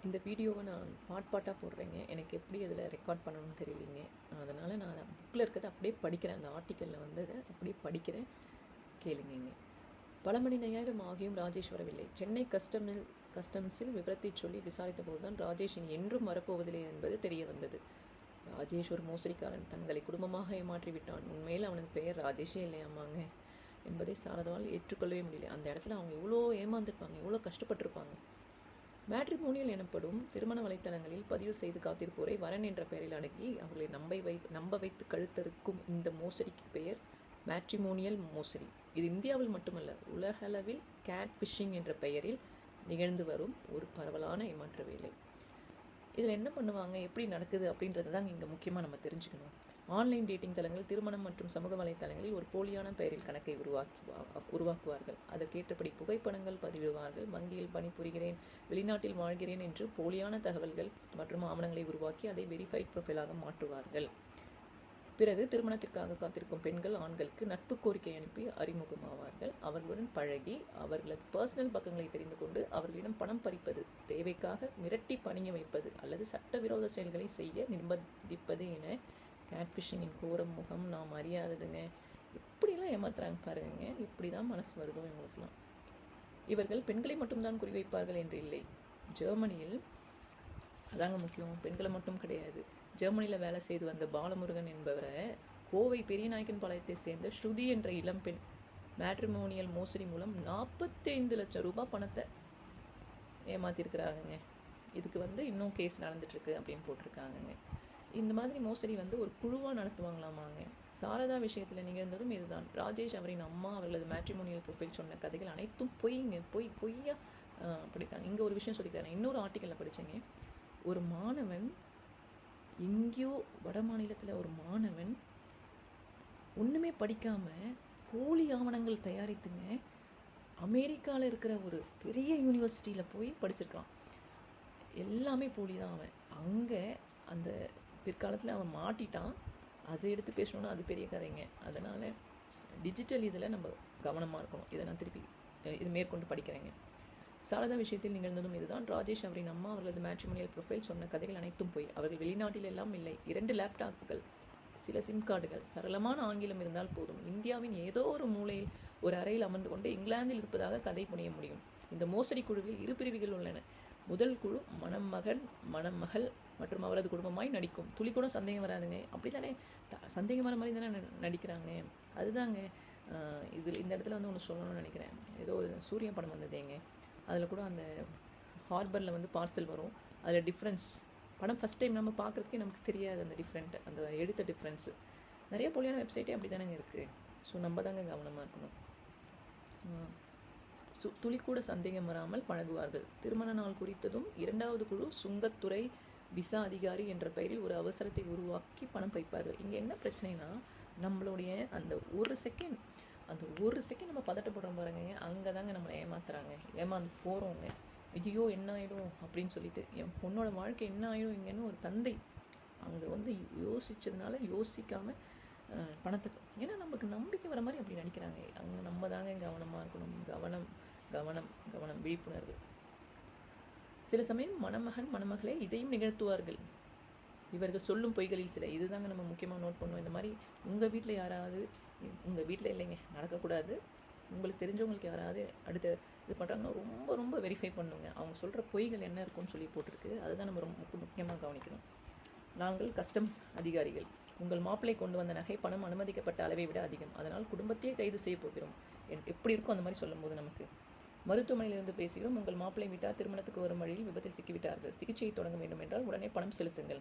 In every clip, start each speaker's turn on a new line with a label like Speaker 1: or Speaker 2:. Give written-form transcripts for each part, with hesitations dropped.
Speaker 1: இந்த வீடியோவை நான் பாட்டாக போடுறேங்க. எனக்கு எப்படி அதில் ரெக்கார்ட் பண்ணணும்னு தெரியலைங்க. அதனால் நான் புக்கில் இருக்கிறத அப்படியே படிக்கிறேன். அந்த ஆர்டிக்கலில் வந்ததை அப்படியே படிக்கிறேன், கேளுங்க. பல மணி நேரம் ஆகியும் ராஜேஷ் வரவில்லை. சென்னை கஸ்டம்ஸில் விவரத்தை சொல்லி விசாரித்த போதுதான் ராஜேஷ் இனி என்றும் வரப்போவதில்லை என்பது தெரிய வந்தது. ராஜேஷ் ஒரு மோசடிக்காரன், தங்களை குடும்பமாக ஏமாற்றி விட்டான். உண்மையில் அவனுக்கு பெயர் ராஜேஷே இல்லையாமாங்க என்பதை சாரதாவால் ஏற்றுக்கொள்ளவே முடியல. அந்த இடத்துல அவங்க எவ்வளோ ஏமாந்துருப்பாங்க, எவ்வளோ கஷ்டப்பட்டிருப்பாங்க. மேட்ரிமோனியல் எனப்படும் திருமண வலைத்தளங்களில் பதிவு செய்து காத்திருப்போரை வரன் என்ற பெயரில் அணுகி அவர்களை நம்ப வைத்து கழுத்தறுக்கும் இந்த மோசடிக்கு பெயர் மேட்ரிமோனியல் மோசடி. இது இந்தியாவில் மட்டுமல்ல, உலகளவில் கேட் ஃபிஷிங் என்ற பெயரில் நிகழ்ந்து வரும் ஒரு பரவலான ஏமாற்ற வேலை. இதில் என்ன பண்ணுவாங்க, எப்படி நடக்குது அப்படின்றது தான் இங்கே முக்கியமாக நம்ம தெரிஞ்சுக்கணும். ஆன்லைன் டேட்டிங் தளங்கள், திருமணம் மற்றும் சமூக வலைத்தளங்களில் ஒரு போலியான பெயரில் கணக்கை உருவாக்குவார்கள். அதற்கேற்றபடி புகைப்படங்கள் பதிவிடுவார்கள். வங்கியில் பணிபுரிகிறேன், வெளிநாட்டில் வாழ்கிறேன் என்று போலியான தகவல்கள் மற்றும் ஆவணங்களை உருவாக்கி அதை வெரிஃபைட் ப்ரொஃபைலாக மாற்றுவார்கள். பிறகு திருமணத்திற்காக காத்திருக்கும் பெண்கள் ஆண்களுக்கு நட்பு கோரிக்கை அனுப்பி அறிமுகமாவார்கள். அவர்களுடன் பழகி அவர்களது பர்சனல் பக்கங்களை தெரிந்து கொண்டு அவர்களிடம் பணம் பறிப்பது, தேவைக்காக மிரட்டி பணிய வைப்பது அல்லது சட்டவிரோத செயல்களை செய்ய நிர்பந்திப்பது என கேட்ஃபிஷிங்கின் கோரம் முகம் நாம் அறியாததுங்க. இப்படிலாம் ஏமாத்துறாங்க பாருங்க. இப்படி தான் மனசு வருதோ இவங்களுக்குலாம். இவர்கள் பெண்களை மட்டும்தான் குறிவைப்பார்கள் என்று இல்லை. ஜெர்மனியில் அதாங்க முக்கியம், பெண்களை மட்டும் கிடையாது. ஜெர்மனியில் வேலை செய்து வந்த பாலமுருகன் என்பவரை கோவை பெரியநாயக்கன் பாளையத்தை சேர்ந்த ஸ்ருதி என்ற இளம்பெண் மேட்ரிமோனியல் மோசடி மூலம் 45 லட்சம் ரூபாய் பணத்தை ஏமாத்திருக்கிறாங்கங்க. இதுக்கு இன்னும் கேஸ் நடந்துட்டுருக்கு அப்படின்னு போட்டிருக்காங்கங்க. இந்த மாதிரி மோசடி ஒரு குழுவாக நடத்துவாங்களாமாங்க. சாரதா விஷயத்தில் நிகழ்ந்ததும் இதுதான். ராஜேஷ் அவரின் அம்மா அவர்களது மேட்ரிமோனியல் ப்ரொஃபைல் சொன்ன கதைகள் அனைத்தும் பொய்யா படிக்காங்க. இங்கே ஒரு விஷயம் சொல்லிக்கிறாங்க. இன்னொரு ஆர்டிக்கலில் படித்தேங்க. ஒரு மாணவன் எங்கேயோ வட மாநிலத்தில் ஒரு மாணவன் ஒன்றுமே படிக்காமல் போலி ஆவணங்கள் தயாரித்துங்க அமெரிக்காவில் இருக்கிற ஒரு பெரிய யூனிவர்சிட்டியில் போய் படிச்சிருக்கான். எல்லாமே போலி தான். அவன் அங்கே அந்த பிற்காலத்தில் அவன் மாட்டிட்டான். அதை எடுத்து பேசணுன்னா அது பெரிய கதைங்க. அதனால் டிஜிட்டல் இதில் நம்ம கவனமாக இருக்கணும். இதை நான் திருப்பி இது மேற்கொண்டு படிக்கிறேங்க. சாரதா விஷயத்தில் நிகழ்ந்ததும் இதுதான். ராஜேஷ் அவரின் அம்மா அவர்களது மேட்ரிமோனியல் ப்ரொஃபைல் சொன்ன கதைகள் அனைத்தும் போய். அவர்கள் வெளிநாட்டில் எல்லாம் இல்லை. 2 லேப்டாப்புகள், சில சிம் கார்டுகள், சரளமான ஆங்கிலம் இருந்தால் போதும். இந்தியாவின் ஏதோ ஒரு மூலையில் ஒரு அறையில் அமர்ந்து கொண்டு இங்கிலாந்தில் இருப்பதாக கதை புரிய முடியும். இந்த மோசடி குழுவில் 2 பிரிவுகள் உள்ளன. முதல் குழு மணமகன் மணமகள் மற்றும் அவரது குடும்பமாய் நடிக்கும். துளி கூட சந்தேகம் வராதுங்க. அப்படி தானே சந்தேகம் வர மாதிரி தானே நடிக்கிறாங்க. அதுதாங்க இந்த இடத்துல ஒன்று சொல்லணும்னு நினைக்கிறேன். ஏதோ ஒரு சூரிய படம் வந்ததேங்க. அதில் கூட அந்த ஹார்பரில் பார்சல் வரும். அதில் டிஃப்ரென்ஸ் படம் ஃபஸ்ட் டைம் நம்ம பார்க்குறதுக்கே நமக்கு தெரியாது அந்த டிஃப்ரெண்ட், அந்த எடுத்த டிஃப்ரென்ஸு. நிறைய போலியான வெப்சைட்டே அப்படி தானேங்க இருக்குது. ஸோ நம்ம தாங்க கவனமாக இருக்கணும். துளி கூட சந்தேகம் வராமல் பழகுவார்கள். திருமண நாள் குறித்ததும் 2வது குழு சுங்கத்துறை விசா அதிகாரி என்ற பெயரில் ஒரு அவசரத்தை உருவாக்கி பணம் பைப்பார்கள். இங்கே என்ன பிரச்சனைனா, நம்மளுடைய அந்த ஒரு செகண்ட் நம்ம பதட்டப்படுறோம் பாருங்க, அங்கே தாங்க நம்மளை ஏமாந்து போகிறோங்க. ஐயோ என்ன ஆகிடும் அப்படின்னு சொல்லிட்டு, என் பொண்ணோட வாழ்க்கை என்ன ஆகிடும் இங்கேன்னு ஒரு தந்தை அங்கே யோசித்ததுனால யோசிக்காமல் பணத்தை, ஏன்னா நமக்கு நம்பிக்கை வர மாதிரி அப்படி நடிக்கிறாங்க. அங்கே நம்ம தாங்க கவனமாக இருக்கணும். கவனம் விழிப்புணர்வு. சில சமயம் மணமகன் மணமகளே இதையும் நிகழ்த்துவார்கள். இவர்கள் சொல்லும் பொய்களில் சில. இதுதாங்க நம்ம முக்கியமாக நோட் பண்ணுவோம். இந்த மாதிரி உங்கள் வீட்டில் யாராவது, உங்கள் வீட்டில் இல்லைங்க, நடக்கக்கூடாது. உங்களுக்கு தெரிஞ்சவங்களுக்கு யாராவது அடுத்த இது பண்ணுறாங்கன்னா ரொம்ப வெரிஃபை பண்ணுங்க. அவங்க சொல்கிற பொய்கள் என்ன இருக்குன்னு சொல்லி போட்டிருக்கு. அதுதான் நம்ம ரொம்ப முக்கியமாக கவனிக்கணும். நாங்கள் கஸ்டம்ஸ் அதிகாரிகள். உங்கள் மாப்பிள்ளை கொண்டு வந்த நகை பணம் அனுமதிக்கப்பட்ட அளவை விட அதிகம். அதனால் குடும்பத்தையே கைது செய்ய போகிறோம். எப்படி இருக்கும் அந்த மாதிரி சொல்லும்போது நமக்கு. மருத்துவமனையிலிருந்து பேசுகிறோம். உங்கள் மாப்பிள்ளை விட்டார் திருமணத்துக்கு வரும் வழியில் விபத்தில் சிக்கிவிட்டார்கள். சிகிச்சையை தொடங்க வேண்டும் என்றால் உடனே பணம் செலுத்துங்கள்.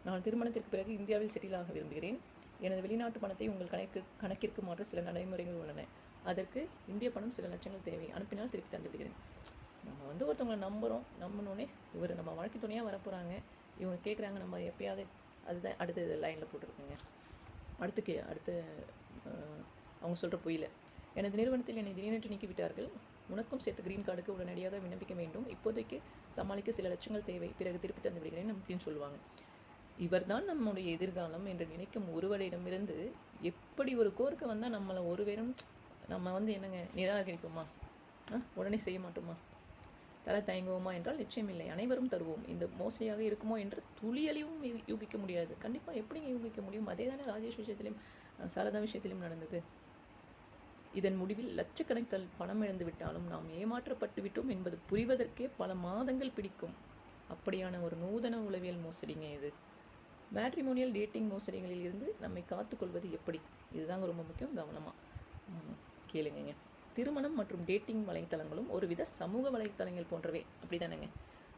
Speaker 1: நான் திருமணத்திற்கு பிறகு இந்தியாவில் செட்டில் ஆக விரும்புகிறேன். எனது வெளிநாட்டு பணத்தை உங்கள் கணக்கிற்கு மாற்ற சில நடைமுறைகள் உள்ளன. அதற்கு இந்திய பணம் சில லட்சங்கள் தேவை. அனுப்பினால் திருப்பி தந்து விடுகிறேன். நம்ம ஒருத்தவங்களை நம்பினோடனே இவர் நம்ம வாழ்க்கை துணையாக வரப்போகிறாங்க, இவங்க கேட்குறாங்க, நம்ம எப்பயாவது. அதுதான் அடுத்த லைனில் போட்டிருக்குங்க. அடுத்து அவங்க சொல்கிற பொய்யில், எனது நிறுவனத்தில் என்னை திடீரென்று நீக்கிவிட்டார்கள். உனக்கும் சேர்த்து கிரீன் கார்டுக்கு உடனடியாக விண்ணப்பிக்க வேண்டும். இப்போதைக்கு சமாளிக்க சில லட்சங்கள் தேவை. பிறகு திருப்பி தந்து விடுகிறேன் அப்படின்னு சொல்லுவாங்க. இவர்தான் நம்முடைய எதிர்காலம் என்று நினைக்கும் ஒருவரிடமிருந்து எப்படி ஒரு கோரிக்கை வந்தால் நம்மளை ஒருவரும் நம்ம என்னங்க நிராகரிப்போமா? உடனே செய்ய மாட்டோமா? தர தயங்குவோமா என்றால் நிச்சயம் இல்லை, அனைவரும் தருவோம். இந்த மோசடியாக இருக்குமோ என்று துளியளிவும் யூகிக்க முடியாது. கண்டிப்பாக எப்படி யூகிக்க முடியும்? அதே தானே ராஜேஷ் விஷயத்திலும் சாரதா விஷயத்திலும் நடந்தது. இதன் முடிவில் லட்சக்கணக்கில் பணம் இழந்து விட்டாலும் நாம் ஏமாற்றப்பட்டு விட்டோம் என்பது புரிவதற்கே பல மாதங்கள் பிடிக்கும். அப்படியான ஒரு நூதன உளவியல் மோசடிங்க இது. மேட்ரிமோனியல் டேட்டிங் மோசடிகளில் இருந்து நம்மை காத்துக்கொள்வது எப்படி? இதுதாங்க ரொம்ப முக்கியம். கவனமாக கேளுங்க. திருமணம் மற்றும் டேட்டிங் வலைத்தளங்களும் ஒருவித சமூக வலைத்தளங்கள் போன்றவே, அப்படி தானேங்க?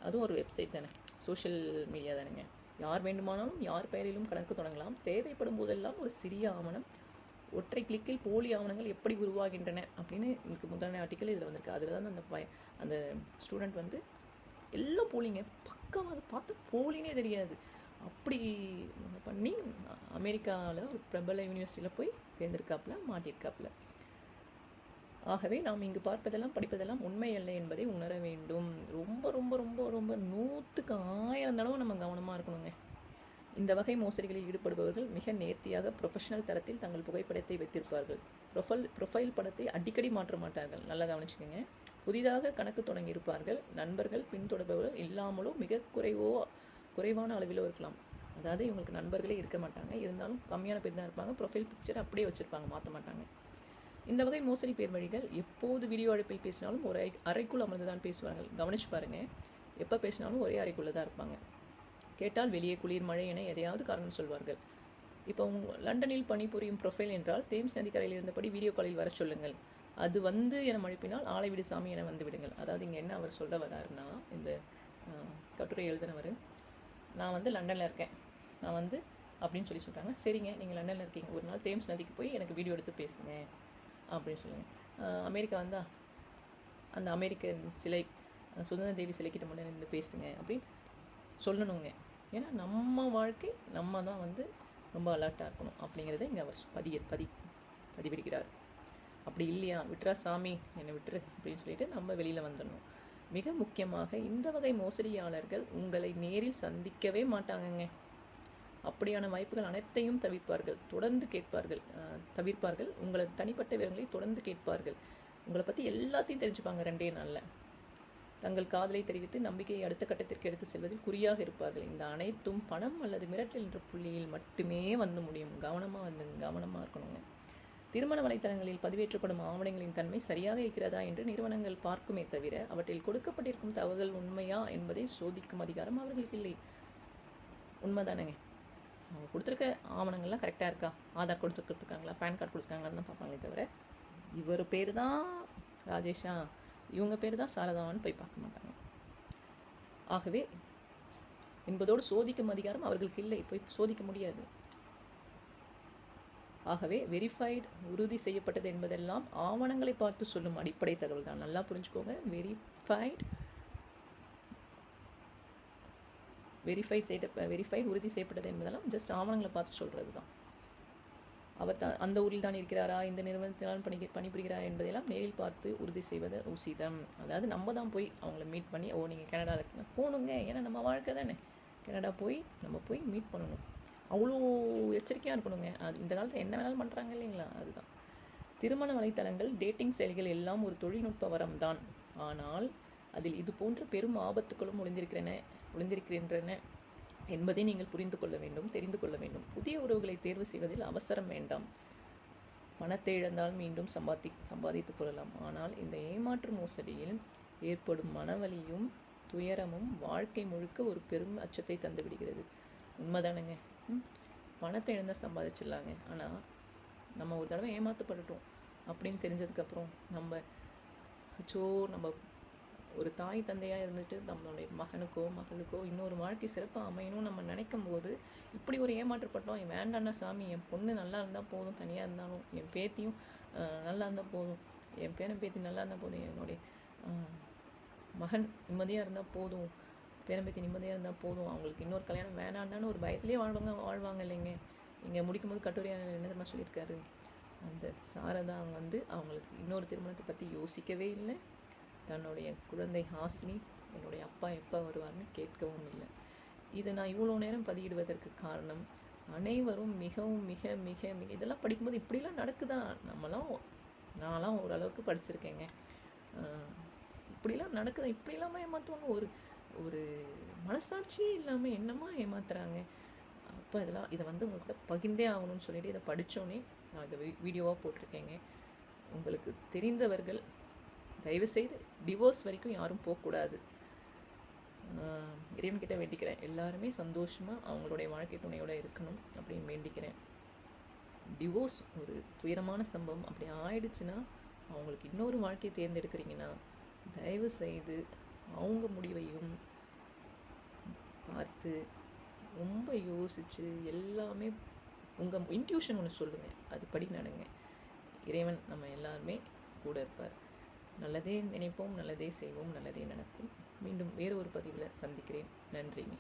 Speaker 1: அதுவும் ஒரு வெப்சைட் தானே, சோஷியல் மீடியா தானேங்க. யார் வேண்டுமானாலும் யார் பெயரிலும் கணக்கு தொடங்கலாம். தேவைப்படும் போதெல்லாம் ஒரு சிறிய ஆவணம், ஒற்றை கிளிக்கில் போலி ஆவணங்கள் எப்படி உருவாகின்றன அப்படின்னு எனக்கு முதலான ஆர்டிக்கல் இதில் வந்திருக்கு. அதில் தான் அந்த ஸ்டூடெண்ட் வந்து எல்லாம் போலிங்க, பக்காவாக அதை பார்த்து போலினே தெரியாது, அப்படி பண்ணி அமெரிக்காவில் ஒரு பிரபல யூனிவர்சிட்டியில் போய் சேர்ந்திருக்காப்புல, மாட்டியிருக்காப்புல. ஆகவே நாம் இங்கு பார்ப்பதெல்லாம் படிப்பதெல்லாம் உண்மை அல்ல என்பதை உணர வேண்டும். ரொம்ப ரொம்ப ரொம்ப ரொம்ப 100க்கு 1000 தடவை நம்ம கவனமாக இருக்கணுங்க. இந்த வகை மோசடிகளில் ஈடுபடுபவர்கள் மிக நேர்த்தியாக ப்ரொஃபஷனல் தரத்தில் தங்கள் புகைப்படத்தை வைத்திருப்பார்கள். ப்ரொஃபைல் படத்தை அடிக்கடி மாற்ற மாட்டார்கள். நல்லா கவனிச்சுக்கோங்க. புதிதாக கணக்கு தொடங்கியிருப்பார்கள். நண்பர்கள் பின்தொடர்பவர்கள் இல்லாமலோ மிக குறைவான அளவிலோ இருக்கலாம். அதாவது இவங்களுக்கு நண்பர்களே இருக்க மாட்டாங்க, இருந்தாலும் கம்மியான பேர் தான் இருப்பாங்க. ப்ரொஃபைல் பிக்சர் அப்படியே வச்சுருப்பாங்க, மாற்ற மாட்டாங்க. இந்த வகை மோசடி பேர் வழிகள் எப்போது வீடியோ அழைப்பில் பேசினாலும் ஒரு அறைக்குள் அமர்ந்து தான் பேசுவார்கள். கவனிச்சு பாருங்கள், எப்போ பேசினாலும் ஒரே அறைக்குள்ளே தான் இருப்பாங்க. கேட்டால் வெளியே குளிர் மழை என எதையாவது காரணம் சொல்வார்கள். இப்போ லண்டனில் பணிபுரியும் ப்ரொஃபைல் என்றால் தேம்ஸ் நதிக்கரையில் இருந்தபடி வீடியோ காலில் வர சொல்லுங்கள், அது வந்து என மழைப்பினால் ஆளை விடு சாமி என வந்து விடுங்கள். அதாவது இங்கே என்ன அவர் சொல்ல வர்றாருன்னா, இந்த கட்டுரை எழுதினவர், நான் வந்து லண்டனில் இருக்கேன், நான் வந்து அப்படின்னு சொல்லி சொல்கிறாங்க. சரிங்க, நீங்கள் லண்டனில் இருக்கீங்க, ஒரு நாள் தேம்ஸ் நதிக்கு போய் எனக்கு வீடியோ எடுத்து பேசுங்க அப்படின்னு சொல்லுங்கள். அமெரிக்கா வந்தால் அந்த அமெரிக்கன் சிலை, சுதந்திர தேவி சிலைக்கிட்ட மட்டும் நின்று பேசுங்க அப்படின்னு சொல்லணுங்க. ஏன்னா நம்ம வாழ்க்கை நம்ம தான் வந்து ரொம்ப அலர்ட்டாக இருக்கணும் அப்படிங்கிறத இங்கே அவர் பதிவிடுகிறார். அப்படி இல்லையா, விட்டுறா சாமி என்னை விட்டுரு அப்படின்னு சொல்லிட்டு நம்ம வெளியில் வந்துடணும். மிக முக்கியமாக இந்த வகை மோசடியாளர்கள் உங்களை நேரில் சந்திக்கவே மாட்டாங்கங்க. அப்படியான வாய்ப்புகள் அனைத்தையும் தொடர்ந்து தவிர்ப்பார்கள். உங்களை தனிப்பட்ட விவரங்களை தொடர்ந்து கேட்பார்கள். உங்களை பற்றி எல்லாத்தையும் தெரிஞ்சுப்பாங்க 2 நாளில். தங்கள் காதலை தெரிவித்து நம்பிக்கையை அடுத்த கட்டத்திற்கு எடுத்து செல்வதில் குறியாக இருப்பார்கள். இந்த அனைத்தும் பணம் அல்லது மிரட்டல் என்ற புள்ளியில் மட்டுமே வந்து முடியும். கவனமாக இருக்கணுங்க. திருமண வலைத்தளங்களில் பதிவேற்றப்படும் ஆவணங்களின் தன்மை சரியாக இருக்கிறதா என்று நிறுவனங்கள் பார்க்குமே தவிர அவற்றில் கொடுக்கப்பட்டிருக்கும் தகவல்கள் உண்மையா என்பதை சோதிக்கும் அதிகாரம் அவர்களுக்கு இல்லை. உண்மைதானேங்க? அவங்க கொடுத்துருக்க ஆவணங்கள்லாம் கரெக்டாக இருக்கா, ஆதார் கொடுத்துருக்காங்களா, பேன் கார்டு கொடுத்துருக்காங்களான்னு தான் பார்ப்பாங்களே தவிர இவர் பேர் தான் ராஜேஷா, இவங்க பேர் தான் சாரதாவான்னு போய் பார்க்க மாட்டாங்க. ஆகவே என்பதோடு சோதிக்கும் அதிகாரம் அவர்களுக்கு இல்லை, போய் சோதிக்க முடியாது. ஆகவே வெரிஃபைடு, உறுதி செய்யப்பட்டது என்பதெல்லாம் ஆவணங்களை பார்த்து சொல்லும் அடிப்படை தகவல் தான். நல்லா புரிஞ்சுக்கோங்க. வெரிஃபைடு உறுதி செய்யப்பட்டது என்பதெல்லாம் ஜஸ்ட் ஆவணங்களை பார்த்து சொல்கிறது தான். அவர் தான் அந்த ஊரில் தான் இருக்கிறாரா, இந்த நிறுவனத்தினால் பணிபுரிகிறாரா என்பதையெல்லாம் நேரில் பார்த்து உறுதி செய்வது உசிதம். அதாவது நம்ம தான் போய் அவங்கள மீட் பண்ணி, நீங்கள் கனடாவில் இருக்கீங்க போகணுங்க, ஏன்னா நம்ம வாழ்க்கை தானே, கனடா போய் நம்ம போய் மீட் பண்ணணும். அவ்வளோ எச்சரிக்கையாக இருக்கணுங்க. அது இந்த காலத்தில் என்ன வேணாலும் பண்ணுறாங்க இல்லைங்களா, அதுதான். திருமண வலைத்தளங்கள், டேட்டிங் செயல்கள் எல்லாம் ஒரு தொழில்நுட்ப வரம் தான். ஆனால் அதில் இது போன்ற பெரும் ஆபத்துக்களும் ஒளிந்திருக்கின்றன என்பதை நீங்கள் புரிந்து கொள்ள வேண்டும், தெரிந்து கொள்ள வேண்டும். புதிய உறவுகளை தேர்வு செய்வதில் அவசரம் வேண்டாம். பணத்தை இழந்தால் மீண்டும் சம்பாதித்துக் கொள்ளலாம். ஆனால் இந்த ஏமாற்று மோசடியில் ஏற்படும் மனவலியும் துயரமும் வாழ்க்கை முழுக்க ஒரு பெரும் அச்சத்தை தந்து விடுகிறது. உண்மைதானுங்க. பணத்தை இழந்தால் சம்பாதிச்சிடலாங்க, ஆனால் நம்ம ஒரு தடவை ஏமாற்றப்பட்டுட்டோம் அப்படின்னு தெரிஞ்சதுக்கப்புறம் நம்ம ஒரு தாய் தந்தையாக இருந்துட்டு நம்மளுடைய மகனுக்கோ மகளுக்கோ இன்னொரு வாழ்க்கை சிறப்பாக அமையணும் நம்ம நினைக்கும் போது இப்படி ஒரு ஏமாற்றப்பட்டோம். என் வேண்டாண்ணா சாமி, என் பொண்ணு நல்லா இருந்தால் போதும், தனியாக இருந்தாலும் என் பேத்தியும் நல்லா இருந்தால் போதும், என் பேரன் பேத்தி நல்லா இருந்தால் போதும், என்னுடைய மகன் நிம்மதியாக இருந்தால் போதும், பேரன் பேத்தி நிம்மதியாக இருந்தால் போதும், அவங்களுக்கு இன்னொரு கல்யாணம் வேணாண்டான்னு ஒரு பயத்திலே வாழ்வாங்க இல்லைங்க. இங்கே முடிக்கும்போது கட்டுரையான என்ன தெரியுமா சொல்லியிருக்காரு, அந்த சாரதா அவங்களுக்கு இன்னொரு திருமணத்தை பற்றி யோசிக்கவே இல்லை. தன்னுடைய குழந்தை ஹாசினி என்னுடைய அப்பா எப்போ வருவார்னு கேட்கவும் இல்லை. இதை நான் இவ்வளோ நேரம் பதியிடுவதற்கு காரணம், அனைவரும் மிகவும் மிக மிக மிக இதெல்லாம் படிக்கும்போது இப்படிலாம் நடக்குதா, நான்லாம் ஓரளவுக்கு படிச்சிருக்கேங்க. இப்படிலாம் நடக்குது, இப்படிலாமா ஏமாற்றுவாங்க, ஒரு ஒரு மனசாட்சியே இல்லாமல் என்னமா ஏமாத்துறாங்க. அப்போ இதை வந்து உங்கள் கூட பகிர்ந்தே ஆகணும்னு சொல்லிட்டு இதை படித்தோன்னே நான் இதை வீடியோவாக போட்டிருக்கேங்க. உங்களுக்கு தெரிந்தவர்கள் தயவுசெய்து டிவோர்ஸ் வரைக்கும் யாரும் போகக்கூடாது. இறைவன்கிட்ட வேண்டிக்கிறேன், எல்லாருமே சந்தோஷமாக அவங்களுடைய வாழ்க்கை துணையோடு இருக்கணும் அப்படின்னு வேண்டிக்கிறேன். டிவோர்ஸ் ஒரு துயரமான சம்பவம் அப்படி ஆயிடுச்சுன்னா, அவங்களுக்கு இன்னொரு வாழ்க்கையை தேர்ந்தெடுக்கிறீங்கன்னா தயவு செய்து அவங்க முடிவையும் பார்த்து ரொம்ப யோசித்து எல்லாமே உங்கள் இன்ட்யூஷன் ஒன்று சொல்லுங்கள், அதுபடி நடங்க. இறைவன் நம்ம எல்லாருமே கூட இருப்பார். நல்லதே நினைப்போம், நல்லதே செய்வோம், நல்லதே நடக்கும். மீண்டும் வேறு ஒரு பதிவில் சந்திக்கிறேன். நன்றிங்க.